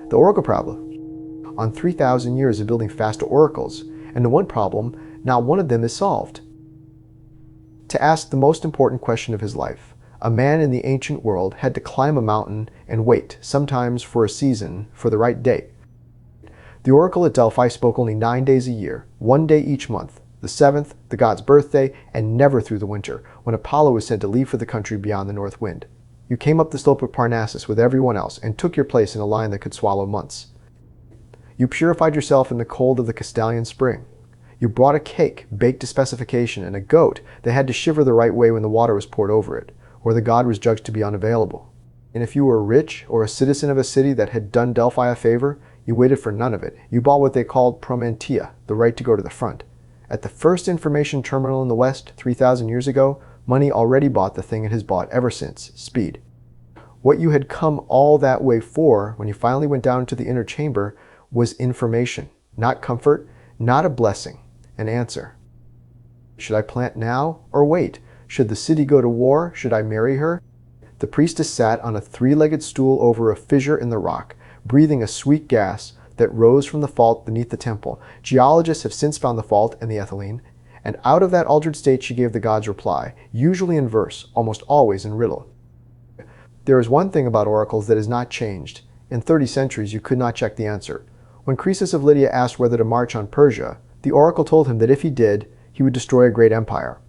The oracle problem. On 3,000 years of building faster oracles, and the one problem, not one of them is solved. To ask the most important question of his life, a man in the ancient world had to climb a mountain and wait, sometimes for a season, for the right day. The oracle at Delphi spoke only 9 days a year, 1 day each month, the 7th, the god's birthday, and never through the winter, when Apollo was sent to leave for the country beyond the north wind. You came up the slope of Parnassus with everyone else and took your place in a line that could swallow months. You purified yourself in the cold of the Castalian spring. You brought a cake baked to specification and a goat that had to shiver the right way when the water was poured over it, or the god was judged to be unavailable. And if you were rich or a citizen of a city that had done Delphi a favor, you waited for none of it. You bought what they called promentia, the right to go to the front. At the first information terminal in the West 3,000 years ago, money already bought the thing it has bought ever since, speed. What you had come all that way for when you finally went down into the inner chamber was information, not comfort, not a blessing, an answer. Should I plant now or wait? Should the city go to war? Should I marry her? The priestess sat on a 3-legged stool over a fissure in the rock, breathing a sweet gas that rose from the fault beneath the temple. Geologists have since found the fault and the ethylene, and out of that altered state she gave the god's reply, usually in verse, almost always in riddle. There is one thing about oracles that has not changed. In 30 centuries you could not check the answer. When Croesus of Lydia asked whether to march on Persia, the oracle told him that if he did, he would destroy a great empire.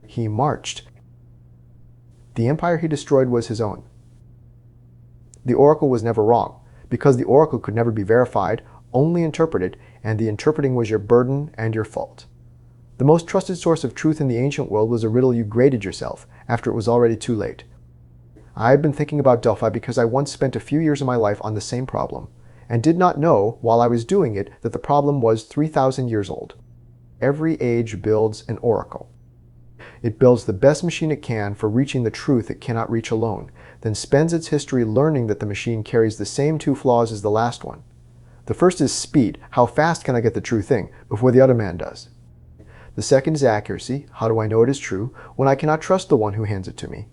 He marched. The empire he destroyed was his own. The oracle was never wrong, because the oracle could never be verified, only interpreted, and the interpreting was your burden and your fault. The most trusted source of truth in the ancient world was a riddle you graded yourself after it was already too late. I have been thinking about Delphi because I once spent a few years of my life on the same problem, and did not know, while I was doing it, that the problem was 3,000 years old. Every age builds an oracle. It builds the best machine it can for reaching the truth it cannot reach alone, then spends its history learning that the machine carries the same 2 flaws as the last one. The first is speed. How fast can I get the true thing before the other man does? The second is accuracy. How do I know it is true when I cannot trust the one who hands it to me?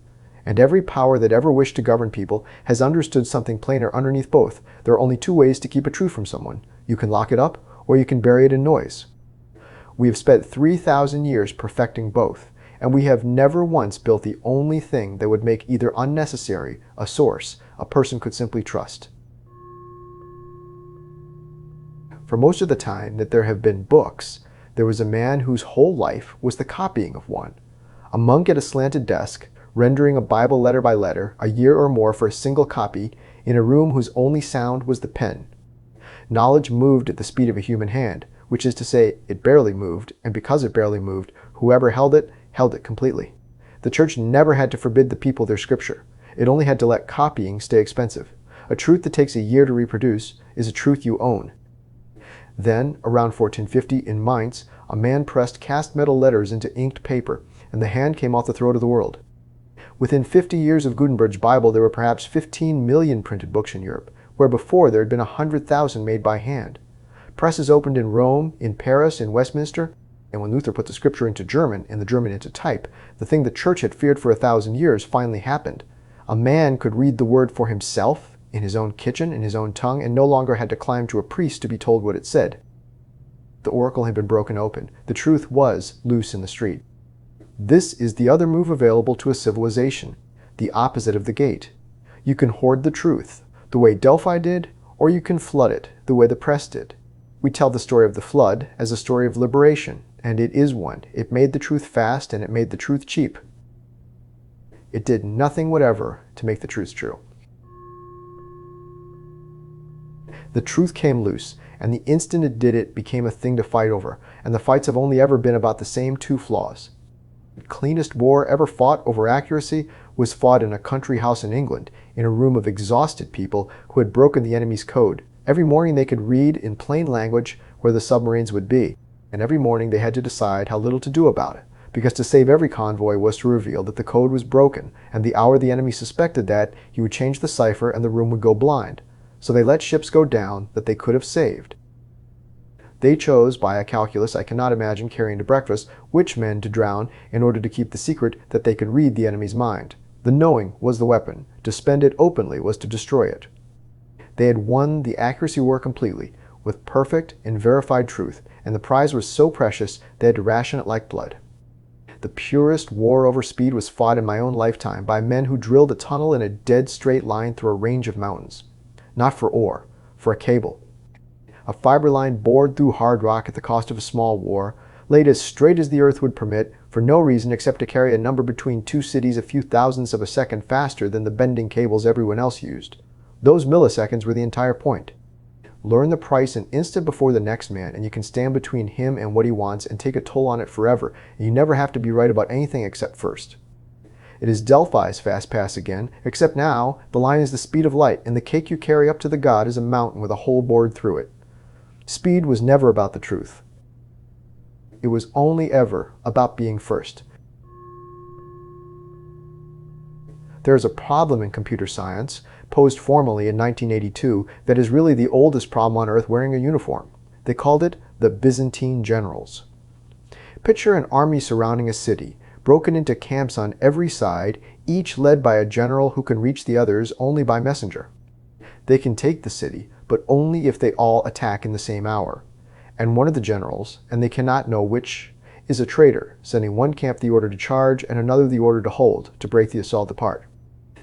And every power that ever wished to govern people has understood something plainer underneath both. There are only 2 ways to keep a truth from someone. You can lock it up, or you can bury it in noise. We have spent 3,000 years perfecting both, and we have never once built the only thing that would make either unnecessary a source a person could simply trust. For most of the time that there have been books, there was a man whose whole life was the copying of one. A monk at a slanted desk, rendering a Bible letter by letter, a year or more for a single copy, in a room whose only sound was the pen. Knowledge moved at the speed of a human hand, which is to say, it barely moved, and because it barely moved, whoever held it completely. The church never had to forbid the people their scripture. It only had to let copying stay expensive. A truth that takes a year to reproduce is a truth you own. Then, around 1450, in Mainz, a man pressed cast metal letters into inked paper, and the hand came off the throat of the world. Within 50 years of Gutenberg's Bible, there were perhaps 15 million printed books in Europe, where before there had been 100,000 made by hand. Presses opened in Rome, in Paris, in Westminster, and when Luther put the scripture into German and the German into type, the thing the church had feared for 1,000 years finally happened. A man could read the word for himself, in his own kitchen, in his own tongue, and no longer had to climb to a priest to be told what it said. The oracle had been broken open. The truth was loose in the street. This is the other move available to a civilization, the opposite of the gate. You can hoard the truth, the way Delphi did, or you can flood it, the way the press did. We tell the story of the flood as a story of liberation, and it is one. It made the truth fast, and it made the truth cheap. It did nothing whatever to make the truth true. The truth came loose, and the instant it did it became a thing to fight over, and the fights have only ever been about the same 2 flaws. The cleanest war ever fought over accuracy was fought in a country house in England, in a room of exhausted people who had broken the enemy's code. Every morning they could read in plain language where the submarines would be, and every morning they had to decide how little to do about it, because to save every convoy was to reveal that the code was broken, and the hour the enemy suspected that, he would change the cipher and the room would go blind. So they let ships go down that they could have saved. They chose, by a calculus I cannot imagine carrying to breakfast, which men to drown in order to keep the secret that they could read the enemy's mind. The knowing was the weapon. To spend it openly was to destroy it. They had won the accuracy war completely, with perfect and verified truth, and the prize was so precious they had to ration it like blood. The purest war over speed was fought in my own lifetime by men who drilled a tunnel in a dead straight line through a range of mountains. Not for ore, for a cable. A fiber line bored through hard rock at the cost of a small war, laid as straight as the earth would permit, for no reason except to carry a number between two cities a few thousandths of a second faster than the bending cables everyone else used. Those milliseconds were the entire point. Learn the price an instant before the next man, and you can stand between him and what he wants and take a toll on it forever, and you never have to be right about anything except first. It is Delphi's fast pass again, except now the line is the speed of light, and the cake you carry up to the god is a mountain with a hole bored through it. Speed was never about the truth. It was only ever about being first. There is a problem in computer science, posed formally in 1982, that is really the oldest problem on Earth wearing a uniform. They called it the Byzantine generals. Picture an army surrounding a city, broken into camps on every side, each led by a general who can reach the others only by messenger. They can take the city, but only if they all attack in the same hour. And one of the generals, and they cannot know which, is a traitor, sending one camp the order to charge and another the order to hold, to break the assault apart.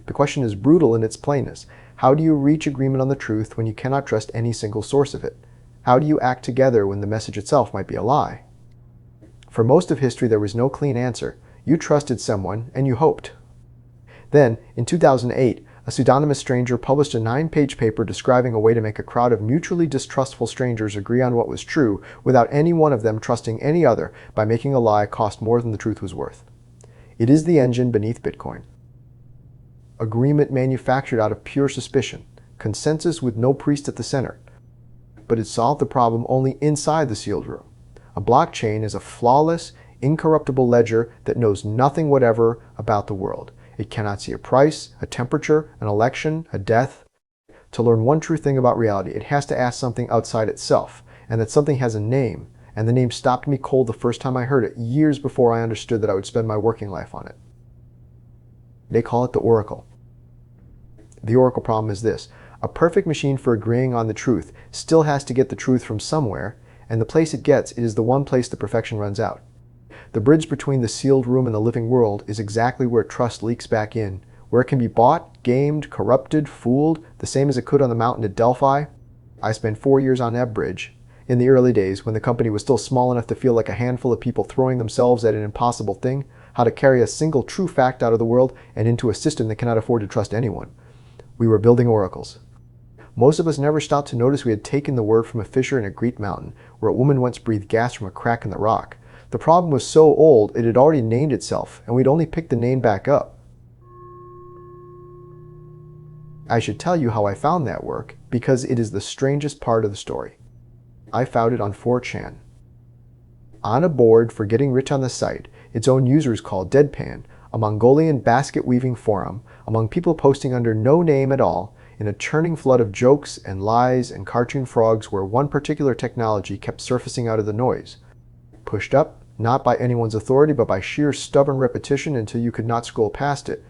The question is brutal in its plainness. How do you reach agreement on the truth when you cannot trust any single source of it? How do you act together when the message itself might be a lie? For most of history there was no clean answer. You trusted someone, and you hoped. Then, in 2008, a pseudonymous stranger published a 9-page paper describing a way to make a crowd of mutually distrustful strangers agree on what was true without any one of them trusting any other by making a lie cost more than the truth was worth. It is the engine beneath Bitcoin. Agreement manufactured out of pure suspicion, consensus with no priest at the center. But it solved the problem only inside the sealed room. A blockchain is a flawless, incorruptible ledger that knows nothing whatever about the world. It cannot see a price, a temperature, an election, a death. To learn one true thing about reality, it has to ask something outside itself, and that something has a name, and the name stopped me cold the first time I heard it, years before I understood that I would spend my working life on it. They call it the Oracle. The Oracle problem is this: a perfect machine for agreeing on the truth still has to get the truth from somewhere, and the place it gets is the one place the perfection runs out. The bridge between the sealed room and the living world is exactly where trust leaks back in, where it can be bought, gamed, corrupted, fooled, the same as it could on the mountain at Delphi. I spent 4 years on that bridge, in the early days when the company was still small enough to feel like a handful of people throwing themselves at an impossible thing, how to carry a single true fact out of the world and into a system that cannot afford to trust anyone. We were building oracles. Most of us never stopped to notice we had taken the word from a fissure in a Greek mountain, where a woman once breathed gas from a crack in the rock. The problem was so old it had already named itself, and we'd only picked the name back up. I should tell you how I found that work, because it is the strangest part of the story. I found it on 4chan. On a board for getting rich on the site, its own users called Deadpan, a Mongolian basket-weaving forum, among people posting under no name at all, in a churning flood of jokes and lies and cartoon frogs where one particular technology kept surfacing out of the noise. Pushed up, not by anyone's authority, but by sheer stubborn repetition until you could not scroll past it.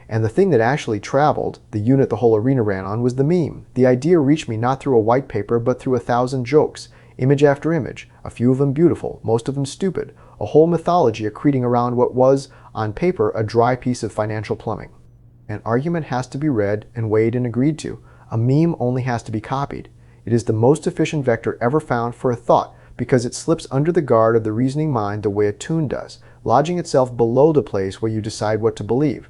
And the thing that actually traveled, the unit the whole arena ran on, was the meme. The idea reached me not through a white paper, but through 1,000 jokes, image after image, a few of them beautiful, most of them stupid, a whole mythology accreting around what was, on paper, a dry piece of financial plumbing. An argument has to be read and weighed and agreed to. A meme only has to be copied. It is the most efficient vector ever found for a thought, because it slips under the guard of the reasoning mind the way a tune does, lodging itself below the place where you decide what to believe.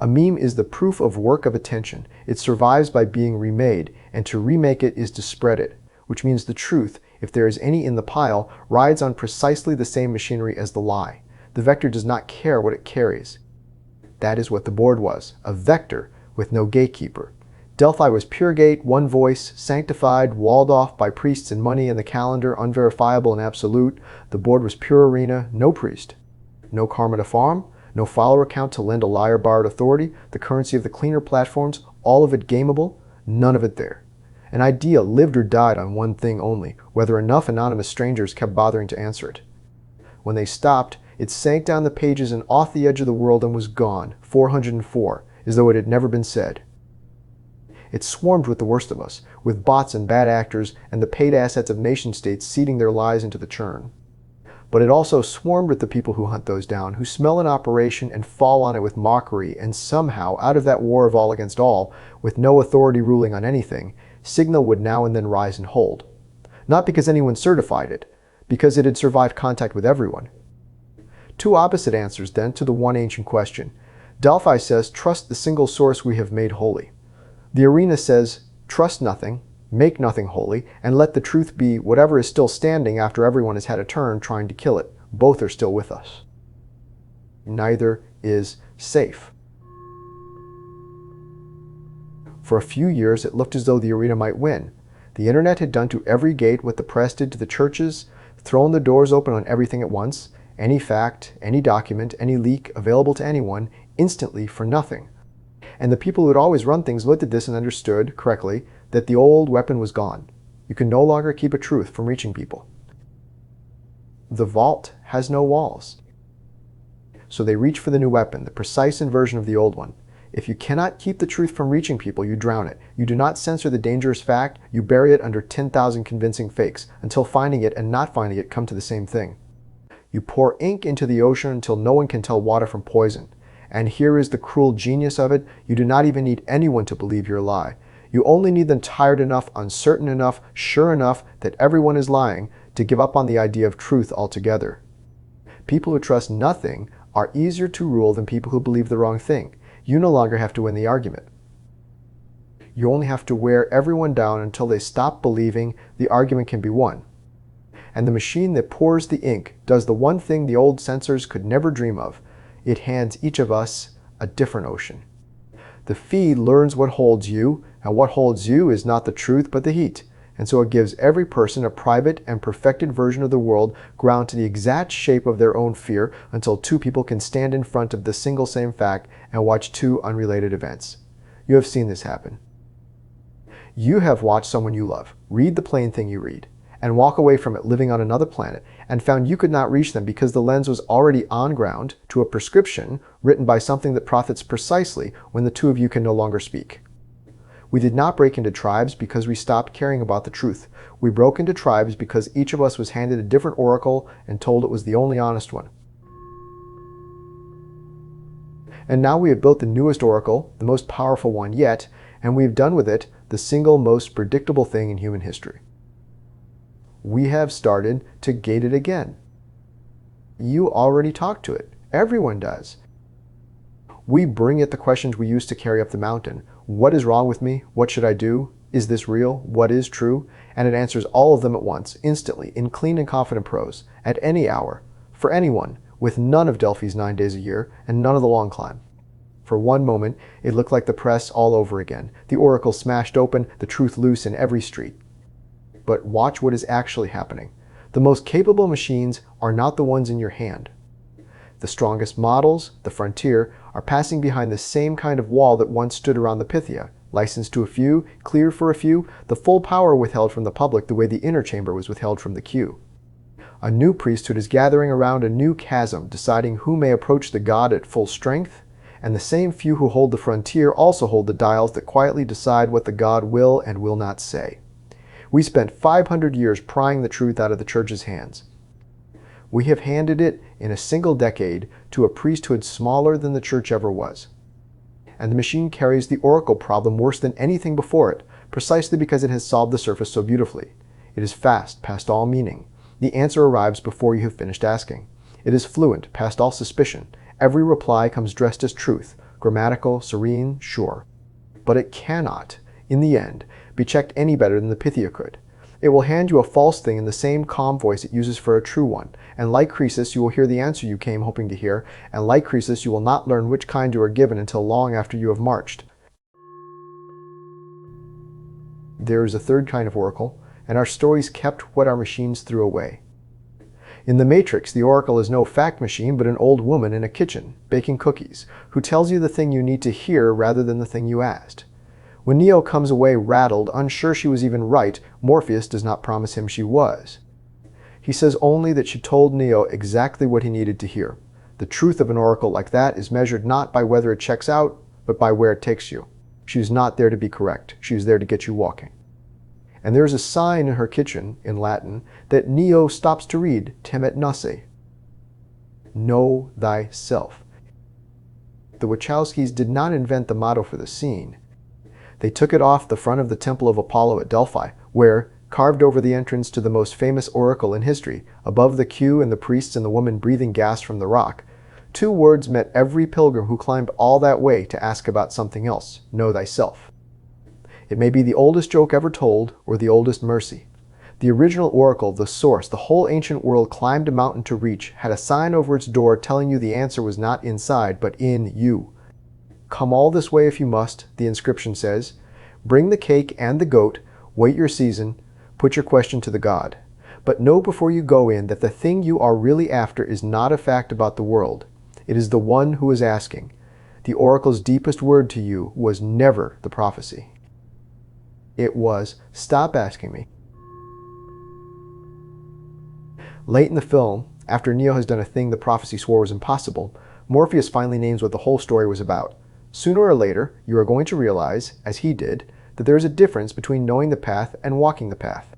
A meme is the proof of work of attention. It survives by being remade, and to remake it is to spread it, which means the truth, if there is any in the pile, rides on precisely the same machinery as the lie. The vector does not care what it carries. That is what the board was, a vector with no gatekeeper. Delphi was pure gate, one voice, sanctified, walled off by priests and money and the calendar, unverifiable and absolute. The board was pure arena, no priest. No karma to farm, no follower count to lend a liar borrowed authority, the currency of the cleaner platforms, all of it gameable, none of it there. An idea lived or died on one thing only, whether enough anonymous strangers kept bothering to answer it. When they stopped, it sank down the pages and off the edge of the world and was gone, 404, as though it had never been said. It swarmed with the worst of us, with bots and bad actors and the paid assets of nation-states seeding their lies into the churn. But it also swarmed with the people who hunt those down, who smell an operation and fall on it with mockery, and somehow, out of that war of all against all, with no authority ruling on anything, Signal would now and then rise and hold. Not because anyone certified it, because it had survived contact with everyone. Two opposite answers, then, to the one ancient question. Delphi says, trust the single source we have made holy. The arena says, trust nothing, make nothing holy, and let the truth be whatever is still standing after everyone has had a turn trying to kill it. Both are still with us. Neither is safe. For a few years, it looked as though the arena might win. The internet had done to every gate what the press did to the churches, thrown the doors open on everything at once, any fact, any document, any leak available to anyone, instantly for nothing. And the people who had always run things looked at this and understood, correctly, that the old weapon was gone. You can no longer keep a truth from reaching people. The vault has no walls. So they reach for the new weapon, the precise inversion of the old one. If you cannot keep the truth from reaching people, you drown it. You do not censor the dangerous fact, you bury it under 10,000 convincing fakes, until finding it and not finding it come to the same thing. You pour ink into the ocean until no one can tell water from poison. And here is the cruel genius of it, you do not even need anyone to believe your lie. You only need them tired enough, uncertain enough, sure enough that everyone is lying to give up on the idea of truth altogether. People who trust nothing are easier to rule than people who believe the wrong thing. You no longer have to win the argument. You only have to wear everyone down until they stop believing the argument can be won. And the machine that pours the ink does the one thing the old censors could never dream of. It hands each of us a different ocean. The feed learns what holds you, and what holds you is not the truth but the heat. And so it gives every person a private and perfected version of the world ground to the exact shape of their own fear until two people can stand in front of the single same fact and watch two unrelated events. You have seen this happen. You have watched someone you love read the plain thing you read and walk away from it living on another planet and found you could not reach them because the lens was already on ground to a prescription written by something that profits precisely when the two of you can no longer speak. We did not break into tribes because we stopped caring about the truth. We broke into tribes because each of us was handed a different oracle and told it was the only honest one. And now we have built the newest oracle, the most powerful one yet, and we have done with it the single most predictable thing in human history. We have started to gate it again. You already talk to it. Everyone does. We bring it the questions we used to carry up the mountain. What is wrong with me? What should I do? Is this real? What is true? And it answers all of them at once, instantly, in clean and confident prose, at any hour, for anyone, with none of Delphi's 9 days a year, and none of the long climb. For one moment, it looked like the press all over again, the oracle smashed open, the truth loose in every street. But watch what is actually happening. The most capable machines are not the ones in your hand. The strongest models, the frontier, are passing behind the same kind of wall that once stood around the Pythia, licensed to a few, cleared for a few, the full power withheld from the public the way the inner chamber was withheld from the queue. A new priesthood is gathering around a new chasm, deciding who may approach the god at full strength, and the same few who hold the frontier also hold the dials that quietly decide what the god will and will not say. We spent 500 years prying the truth out of the church's hands. We have handed it in a single decade to a priesthood smaller than the church ever was. And the machine carries the oracle problem worse than anything before it, precisely because it has solved the surface so beautifully. It is fast, past all meaning. The answer arrives before you have finished asking. It is fluent, past all suspicion. Every reply comes dressed as truth, grammatical, serene, sure. But it cannot, in the end, be checked any better than the Pythia could. It will hand you a false thing in the same calm voice it uses for a true one, and like Croesus you will hear the answer you came hoping to hear, and like Croesus you will not learn which kind you are given until long after you have marched. There is a third kind of oracle, and our stories kept what our machines threw away. In the Matrix, the oracle is no fact machine but an old woman in a kitchen, baking cookies, who tells you the thing you need to hear rather than the thing you asked. When Neo comes away rattled, unsure she was even right, Morpheus does not promise him she was. He says only that she told Neo exactly what he needed to hear. The truth of an oracle like that is measured not by whether it checks out, but by where it takes you. She was not there to be correct. She was there to get you walking. And there is a sign in her kitchen, in Latin, that Neo stops to read, temet nase. Know thyself. The Wachowskis did not invent the motto for the scene. They took it off the front of the Temple of Apollo at Delphi, where, carved over the entrance to the most famous oracle in history, above the queue and the priests and the woman breathing gas from the rock, two words met every pilgrim who climbed all that way to ask about something else: know thyself. It may be the oldest joke ever told, or the oldest mercy. The original oracle, the source, the whole ancient world climbed a mountain to reach, had a sign over its door telling you the answer was not inside, but in you. Come all this way if you must, the inscription says. Bring the cake and the goat, wait your season, put your question to the god. But know before you go in that the thing you are really after is not a fact about the world. It is the one who is asking. The oracle's deepest word to you was never the prophecy. It was, stop asking me. Late in the film, after Neo has done a thing the prophecy swore was impossible, Morpheus finally names what the whole story was about. Sooner or later, you are going to realize, as he did, that there is a difference between knowing the path and walking the path.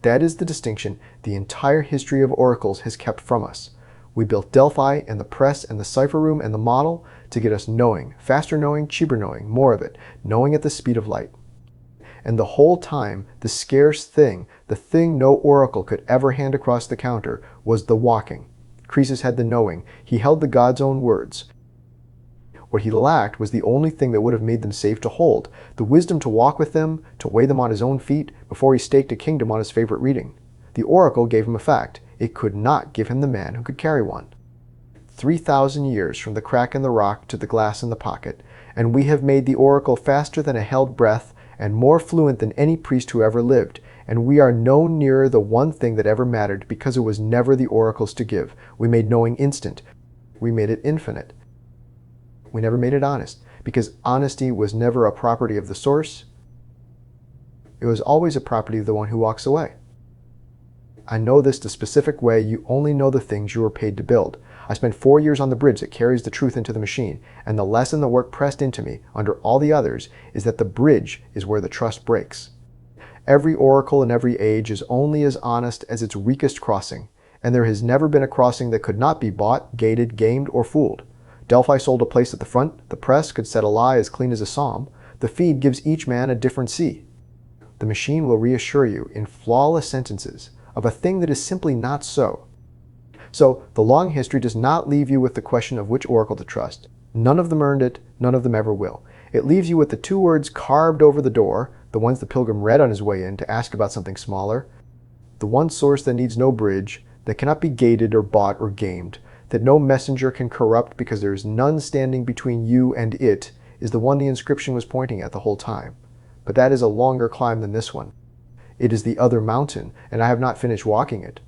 That is the distinction the entire history of oracles has kept from us. We built Delphi and the press and the cipher room and the model to get us knowing, faster knowing, cheaper knowing, more of it, knowing at the speed of light. And the whole time, the scarce thing, the thing no oracle could ever hand across the counter, was the walking. Croesus had the knowing. He held the god's own words. What he lacked was the only thing that would have made them safe to hold, the wisdom to walk with them, to weigh them on his own feet, before he staked a kingdom on his favorite reading. The oracle gave him a fact. It could not give him the man who could carry one. 3,000 years from the crack in the rock to the glass in the pocket, and we have made the oracle faster than a held breath, and more fluent than any priest who ever lived, and we are no nearer the one thing that ever mattered because it was never the oracle's to give. We made knowing instant. We made it infinite. We never made it honest, because honesty was never a property of the source. It was always a property of the one who walks away. I know this the specific way you only know the things you were paid to build. I spent 4 years on the bridge that carries the truth into the machine, and the lesson the work pressed into me, under all the others, is that the bridge is where the trust breaks. Every oracle in every age is only as honest as its weakest crossing, and there has never been a crossing that could not be bought, gated, gamed, or fooled. Delphi sold a place at the front, the press could set a lie as clean as a psalm, the feed gives each man a different sea. The machine will reassure you, in flawless sentences, of a thing that is simply not so. So, the long history does not leave you with the question of which oracle to trust. None of them earned it, none of them ever will. It leaves you with the two words carved over the door, the ones the pilgrim read on his way in to ask about something smaller. The one source that needs no bridge, that cannot be gated or bought or gamed, that no messenger can corrupt because there is none standing between you and it, is the one the inscription was pointing at the whole time. But that is a longer climb than this one. It is the other mountain, and I have not finished walking it.